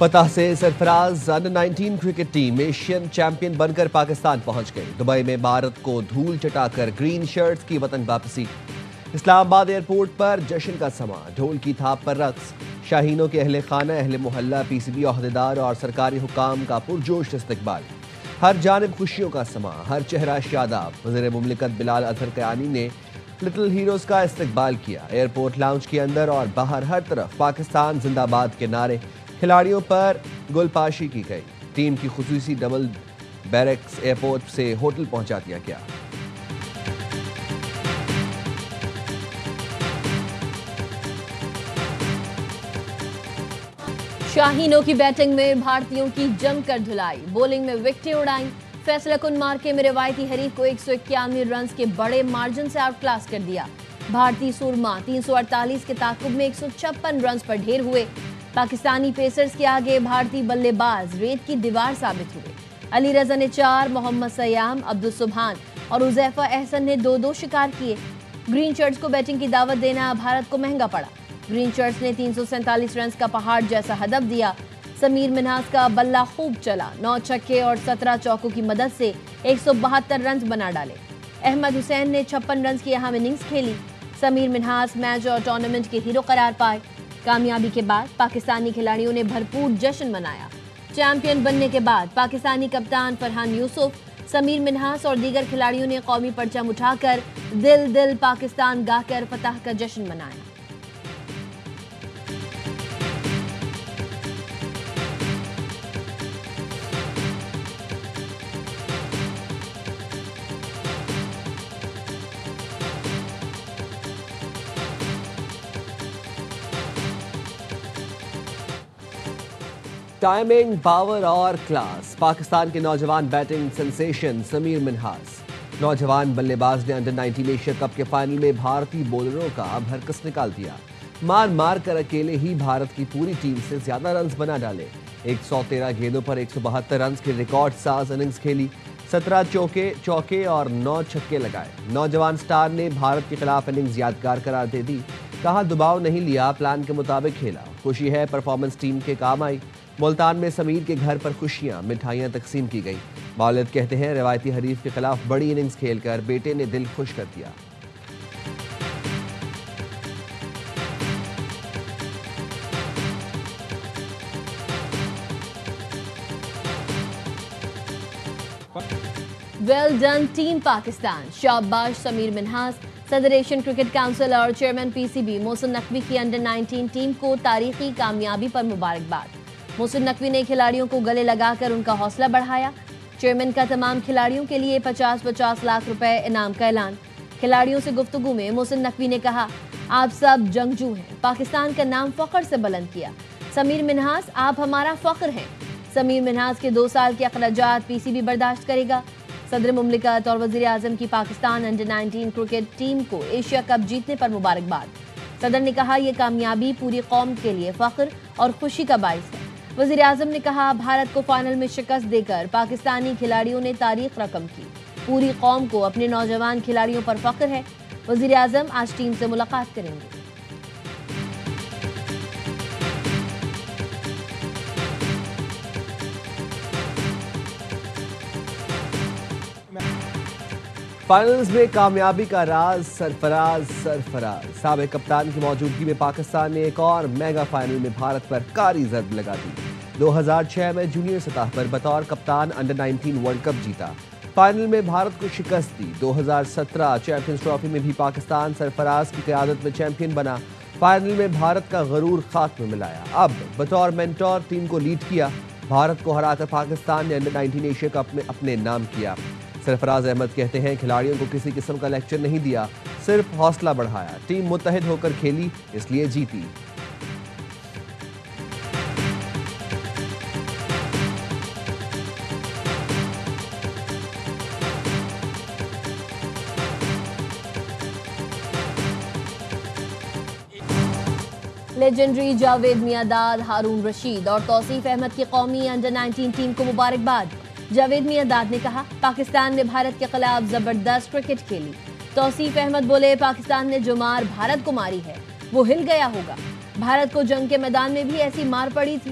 فتح سے Sarfaraz under 19 cricket team Asian champion بن کر پاکستان پہنچ گئی۔ دبئی میں بھارت کو دھول چٹا کر گرین شرٹس کی وطن واپسی۔ اسلام آباد ایئرپورٹ پر جشن کا سما، ڈھول کی تھاپ پر رقص، شاہینوں کے اہل خانہ، اہل محلہ، پی سی بی عہدیدار اور سرکاری حکام کا پرجوش استقبال۔ ہر جانب خوشیوں کا سما، ہر چہرہ شاداب۔ وزیر مملکت بلال اظہر قیانی نے لٹل ہیروز کا استقبال کیا۔ ایئرپورٹ لاؤنج کے اندر اور باہر ہر طرف پاکستان زندہ باد کے نعرے۔ کھلاڑیوں پر گل پاشی کی گئی۔ ٹیم کی خصوصی ڈبل بیرکس ایئرپورٹ سے ہوٹل پہنچا دیا گیا۔ شاہینوں کی بیٹنگ میں بھارتیوں کی جم کر دھلائی، بولنگ میں وکٹیں اڑائیں۔ فیصلہ کن مارکے میں روایتی حریف کو 191 رنز کے بڑے مارجن سے آؤٹ کلاس کر دیا۔ بھارتی سورما 348 کے تعاقب میں 156 رنز پر ڈھیر ہوئے۔ پاکستانی پیسرز کے آگے بھارتی بلے باز ریت کی دیوار ثابت ہوئے۔ علی رضا نے 4، محمد سیام، عبدالسبحان اور حذیفہ احسن نے 2 شکار کیے۔ گرین شرٹس کو بیٹنگ کی دعوت دینا بھارت کو مہنگا پڑا۔ گرین شرٹس نے 347 رنز کا پہاڑ جیسا ہدف دیا۔ سمیر منہاس کا بلہ خوب چلا، 9 چھکے اور 17 چوکوں کی مدد سے 172 رنز بنا ڈالے۔ احمد حسین نے 56 رنز کی اہم اننگز کھیلی۔ سمیر منہاس میچ اور ٹورنامنٹ کے ہیرو قرار پائے۔ کامیابی کے بعد پاکستانی کھلاڑیوں نے بھرپور جشن منایا۔ چیمپئن بننے کے بعد پاکستانی کپتان فرحان یوسف، سمیر منہاس اور دیگر کھلاڑیوں نے قومی پرچم اٹھا کر دل دل پاکستان گا کر فتح کا جشن منایا۔ ٹائمنگ، پاور اور کلاس، پاکستان کے نوجوان بیٹنگ سنسیشن سمیر منہاس۔ نوجوان بلے باز نے انڈر 19 ایشیا کپ کے فائنل میں بھارتی بولروں کا بھرکس نکال دیا۔ مار مار کر اکیلے ہی بھارت کی پوری ٹیم سے زیادہ رنز بنا ڈالے۔ 113 گیندوں پر 172 رنز کی ریکارڈ ساز اننگز کھیلی۔ 17 چوکے اور 9 چھکے لگائے۔ نوجوان سٹار نے بھارت کے خلاف اننگز یادگار قرار دے دی۔ کہا دباؤ نہیں لیا، پلان کے مطابق کھیلا۔ خوشی ہے پرفارمنس ٹیم کے کام آئی۔ ملتان میں سمیر کے گھر پر خوشیاں، مٹھائیاں تقسیم کی گئی۔ والد کہتے ہیں روایتی حریف کے خلاف بڑی اننگز کھیل کر بیٹے نے دل خوش کر دیا۔ ویل ڈن ٹیم پاکستان، شاباش سمیر منہاس۔ صدر ایشین کرکٹ کونسل اور chairman P C B Mohsin Naqvi کی انڈر 19 ٹیم کو تاریخی کامیابی پر مبارکباد۔ محسن نقوی نے کھلاڑیوں کو گلے لگا کر ان کا حوصلہ بڑھایا۔ چیئرمین کا تمام کھلاڑیوں کے لیے 50 لاکھ روپے انعام کا اعلان۔ کھلاڑیوں سے گفتگو میں محسن نقوی نے کہا، آپ سب جنگجو ہیں، پاکستان کا نام فخر سے بلند کیا۔ سمیر منہاس آپ ہمارا فخر ہیں۔ سمیر منہاس کے 2 سال کے اخراجات پی سی بی برداشت کرے گا۔ صدر مملکت اور وزیر اعظم کی پاکستان انڈر 19 کرکٹ ٹیم کو ایشیا کپ جیتنے پر مبارکباد۔ صدر نے کہا یہ کامیابی پوری قوم کے لیے فخر اور خوشی کا باعث ہے۔ وزیر اعظم نے کہا بھارت کو فائنل میں شکست دے کر پاکستانی کھلاڑیوں نے تاریخ رقم کی۔ پوری قوم کو اپنے نوجوان کھلاڑیوں پر فخر ہے۔ وزیر اعظم آج ٹیم سے ملاقات کریں گے۔ فائنلز میں کامیابی کا راز سرفراز۔ سابق کپتان کی موجودگی میں پاکستان نے ایک اور میگا فائنل میں بھارت پر کاری ضرب لگا دی۔ 2006 میں جونیئر سطح پر بطور کپتان انڈر 19 ورلڈ کپ جیتا۔ فائنل میں بھارت کو شکست دی۔ 2017 چیمپئنز ٹرافی میں بھی پاکستان سرفراز کی قیادت میں چیمپئن بنا۔ فائنل میں بھارت کا غرور خاک میں ملایا۔ اب بطور مینٹور ٹیم کو لیڈ کیا۔ بھارت کو ہرا کر پاکستان نے انڈر 19 ایشیا کپ میں اپنے نام کیا۔ سرفراز احمد کہتے ہیں کھلاڑیوں کو کسی قسم کا لیکچر نہیں دیا، صرف حوصلہ بڑھایا۔ ٹیم متحد ہو کر کھیلی، اس لیے جیتی۔ لیجنڈری جاوید میانداد، ہارون رشید اور توصیف احمد کی قومی انڈر 19 ٹیم کو مبارکباد۔ جاوید میانداد نے کہا پاکستان نے بھارت کے خلاف زبردست کرکٹ کھیلی۔ توصیف احمد بولے پاکستان نے جو مار بھارت کو ماری ہے وہ ہل گیا ہوگا۔ بھارت کو جنگ کے میدان میں بھی ایسی مار پڑی تھی۔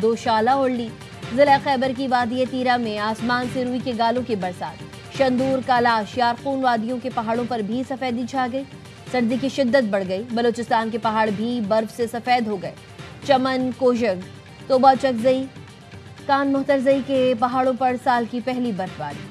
2 شالہ اڑ لی۔ ضلع خیبر کی وادی تیرہ میں آسمان سے روئی کے گالوں کی برسات۔ شندور، کالاش، یارقون وادیوں کے پہاڑوں پر بھی سفیدی چھا گئی۔ سردی کی شدت بڑھ گئی۔ بلوچستان کے پہاڑ بھی برف سے سفید ہو گئے۔ چمن، کوشگ، توبہ چکزئی، کان محترزئی کے پہاڑوں پر سال کی پہلی برف باری۔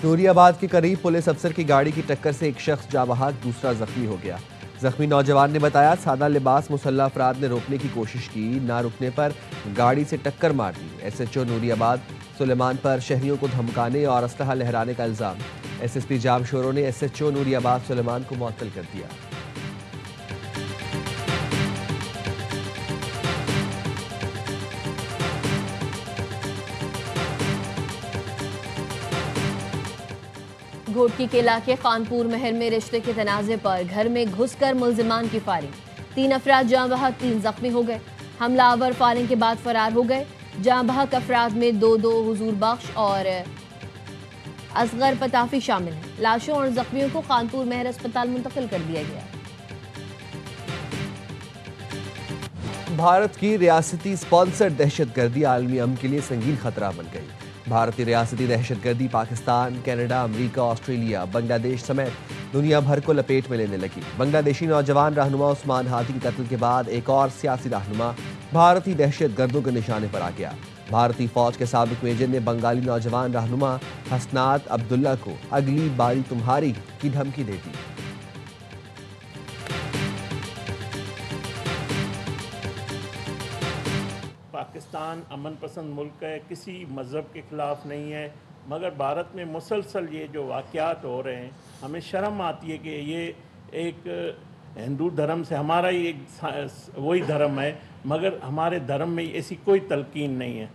نوری آباد کے قریب پولیس افسر کی گاڑی کی ٹکر سے ایک شخص جاں بحق، دوسرا زخمی ہو گیا۔ زخمی نوجوان نے بتایا سادہ لباس مسلح افراد نے روکنے کی کوشش کی، نہ رکنے پر گاڑی سے ٹکر مار دی۔ ایس ایچ او نوری آباد سلیمان پر شہریوں کو دھمکانے اور اسلحہ لہرانے کا الزام۔ ایس ایس پی جام شورو نے ایس ایچ او نوری آباد سلیمان کو معطل کر دیا۔ گھوٹکی کے علاقے خانپور مہر میں رشتے کے تنازع پر گھر میں گھس کر ملزمان کی فائرنگ۔ 3 افراد جاں بحق، 3 زخمی ہو گئے۔ حملہ آور فائرنگ کے بعد فرار ہو گئے۔ جاں بحق افراد میں 2 حضور بخش اور اصغر پتافی شامل ہیں۔ لاشوں اور زخمیوں کو خانپور مہر اسپتال منتقل کر دیا گیا۔ بھارت کی ریاستی سپانسرڈ دہشت گردی عالمی امن کے لیے سنگین خطرہ بن گئی۔ بھارتی ریاستی دہشت گردی پاکستان، کینیڈا، امریکہ، آسٹریلیا، بنگلہ دیش سمیت دنیا بھر کو لپیٹ میں لینے لگی۔ بنگلہ دیشی نوجوان رہنما عثمان ہادی کے قتل کے بعد ایک اور سیاسی رہنما بھارتی دہشت گردوں کے نشانے پر آ گیا۔ بھارتی فوج کے سابق میجر نے بنگالی نوجوان رہنما حسنات عبداللہ کو اگلی باری تمہاری کی دھمکی دے دی۔ پاکستان امن پسند ملک ہے، کسی مذہب کے خلاف نہیں ہے، مگر بھارت میں مسلسل یہ جو واقعات ہو رہے ہیں ہمیں شرم آتی ہے کہ یہ ایک ہندو دھرم سے، ہمارا ہی ایک وہی دھرم ہے، مگر ہمارے دھرم میں ایسی کوئی تلقین نہیں ہے۔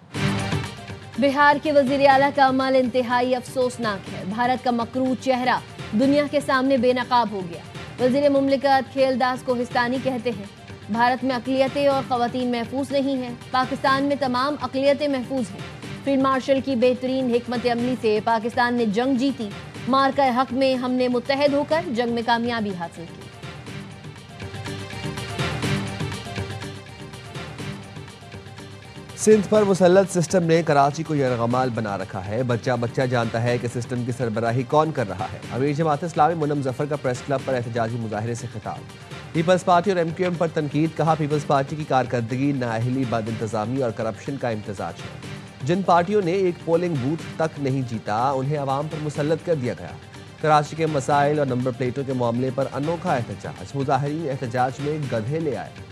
بہار کے وزیر اعلیٰ کا عمل انتہائی افسوسناک ہے۔ بھارت کا مکروہ چہرہ دنیا کے سامنے بے نقاب ہو گیا۔ وزیر مملکت کھیل داس کوہستانی کہتے ہیں بھارت میں اقلیتیں اور خواتین محفوظ نہیں ہیں، پاکستان میں تمام اقلیتیں محفوظ ہیں۔ فیلڈ مارشل کی بہترین حکمت عملی سے پاکستان نے جنگ جیتی، مارکہ حق میں ہم نے متحد ہو کر جنگ میں کامیابی حاصل کی۔ سندھ پر مسلط سسٹم نے کراچی کو یرغمال بنا رکھا ہے۔ بچہ بچہ جانتا ہے کہ سسٹم کی سربراہی کون کر رہا ہے۔ امیر جماعت اسلامی منم ظفر کا پریس کلب پر احتجاجی مظاہرے سے خطاب۔ پیپلز پارٹی اور ایم کیو ایم پر تنقید، کہا پیپلز پارٹی کی کارکردگی نااہلی، بد انتظامی اور کرپشن کا امتزاج ہے۔ جن پارٹیوں نے ایک پولنگ بوتھ تک نہیں جیتا انہیں عوام پر مسلط کر دیا گیا۔ کراچی کے مسائل اور نمبر پلیٹوں کے معاملے پر انوکھا احتجاج، مظاہرین احتجاج میں گدھے لے آئے۔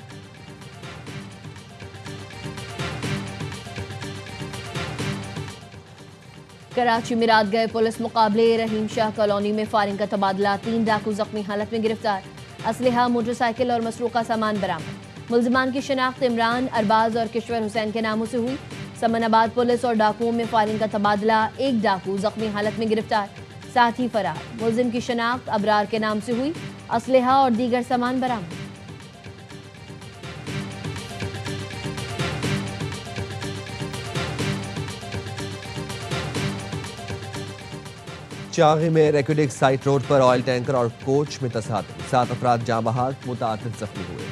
کراچی میں رات گئے پولیس مقابلے، رحیم شاہ کالونی میں فائرنگ کا تبادلہ، 3 ڈاکو زخمی حالت میں گرفتار، اسلحہ، موٹر سائیکل اور مسروقہ سامان برآمد۔ ملزمان کی شناخت عمران، ارباز اور کشور حسین کے ناموں سے ہوئی۔ سمن آباد پولیس اور ڈاکوؤں میں فائرنگ کا تبادلہ، 1 ڈاکو زخمی حالت میں گرفتار، ساتھ ہی فرار۔ ملزم کی شناخت ابرار کے نام سے ہوئی، اسلحہ اور دیگر سامان برآمد۔ چاغی میں ریکوڈک سائٹ روڈ پر آئل ٹینکر اور کوچ میں تصادم، 7 افراد جاں بحق، متعدد زخمی ہوئے۔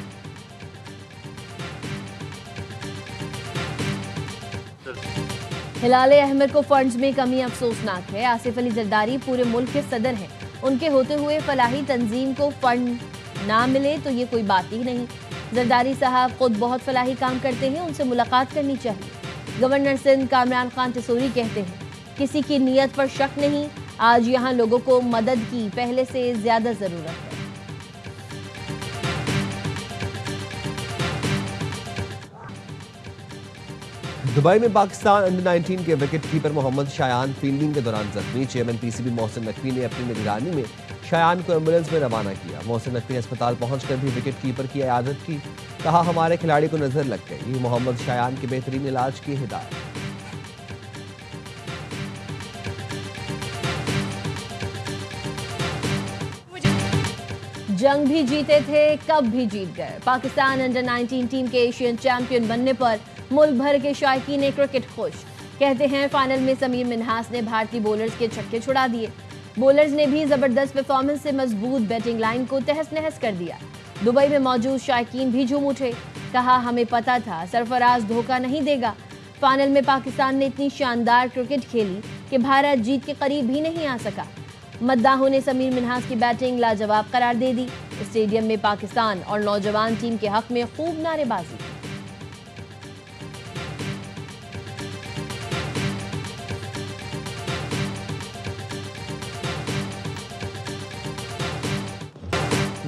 ہلال احمر کو فنڈز میں کمی افسوسناک ہے۔ آصف علی زرداری پورے ملک کے صدر ہیں، ان کے ہوتے ہوئے فلاحی تنظیم کو فنڈ نہ ملے تو یہ کوئی بات ہی نہیں۔ زرداری صاحب خود بہت فلاحی کام کرتے ہیں، ان سے ملاقات کرنی چاہیے۔ گورنر سندھ کامران خان تصوری کہتے ہیں کسی کی نیت پر شک نہیں، آج یہاں لوگوں کو مدد کی پہلے سے زیادہ ضرورت ہے۔ دبئی میں پاکستان انڈر 19 کے وکٹ کیپر محمد شایان فیلڈنگ کے دوران زخمی، chairman P C B Mohsin Naqvi نے اپنی نگرانی میں شایان کو ایمبولینس میں روانہ کیا۔ محسن نقوی اسپتال پہنچ کر بھی وکٹ کیپر کی عیادت کی، کہا ہمارے کھلاڑی کو نظر لگ گئی، محمد شایان کے بہترین علاج کی ہدایت۔ جنگ بھی جیتے تھے، کب بھی جیت گئے۔ پاکستان انڈر 19 ٹیم کے ایشین چیمپئن بننے پر ملک بھر کے شائقین کرکٹ خوش، کہتے ہیں فائنل میں سمیر منہاس نے بھارتی بولرز کے چھکے چھڑا دیے۔ بولرز نے بھی زبردست پرفارمنس سے مضبوط بیٹنگ لائن کو تہس نہس کر دیا۔ دبئی میں موجود شائقین بھی جھوم اٹھے، کہا ہمیں پتا تھا سرفراز دھوکہ نہیں دے گا۔ فائنل میں پاکستان نے اتنی شاندار کرکٹ کھیلی کہ بھارت جیت کے قریب بھی نہیں آ سکا۔ مداحوں نے سمیر منہاس کی بیٹنگ لاجواب قرار دے دی۔ اسٹیڈیم میں پاکستان اور نوجوان ٹیم کے حق میں خوب نعرے بازی۔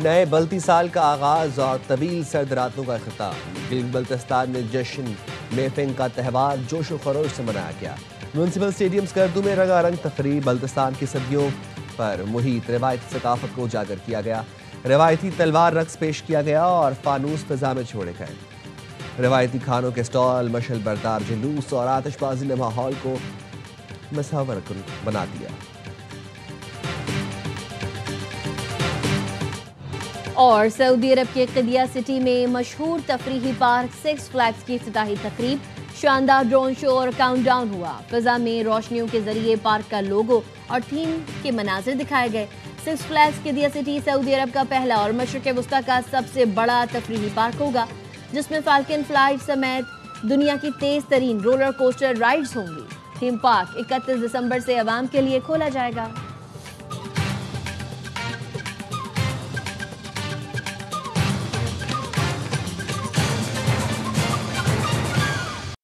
نئے بلتی سال کا آغاز اور طویل سرد راتوں کا اختتام۔ گلگت بلتستان میں جشن میفنگ کا تہوار جوش و خروش سے منایا گیا۔ میونسپل اسٹیڈیم اسکردو میں رنگا رنگ تقریب بلتستان کی صدیوں پر محیط روایتی ثقافت کو اجاگر کیا گیا۔ روایتی تلوار رقص پیش کیا گیا اور فانوس فضا میں چھوڑے گئے۔ روایتی کھانوں کے سٹال، مشعل بردار جلوس اور آتش بازی نے ماحول کو مسحور بنا دیا۔ اور سعودی عرب کے قدیہ سٹی میں مشہور تفریحی پارک سکس فلیگز کی افتتاحی تقریب، شاندار ڈرون شو اور کاؤنٹ ڈاؤن ہوا۔ فضا میں روشنیوں کے ذریعے پارک کا لوگو اور تھیم کے مناظر دکھائے گئے۔ سکس فلیگز قدیہ سٹی سعودی عرب کا پہلا اور مشرق وسطیٰ کا سب سے بڑا تفریحی پارک ہوگا، جس میں فالکن فلائٹ سمیت دنیا کی تیز ترین رولر کوسٹر رائڈز ہوں گی۔ تھیم پارک 31 دسمبر سے عوام کے لیے کھولا جائے گا۔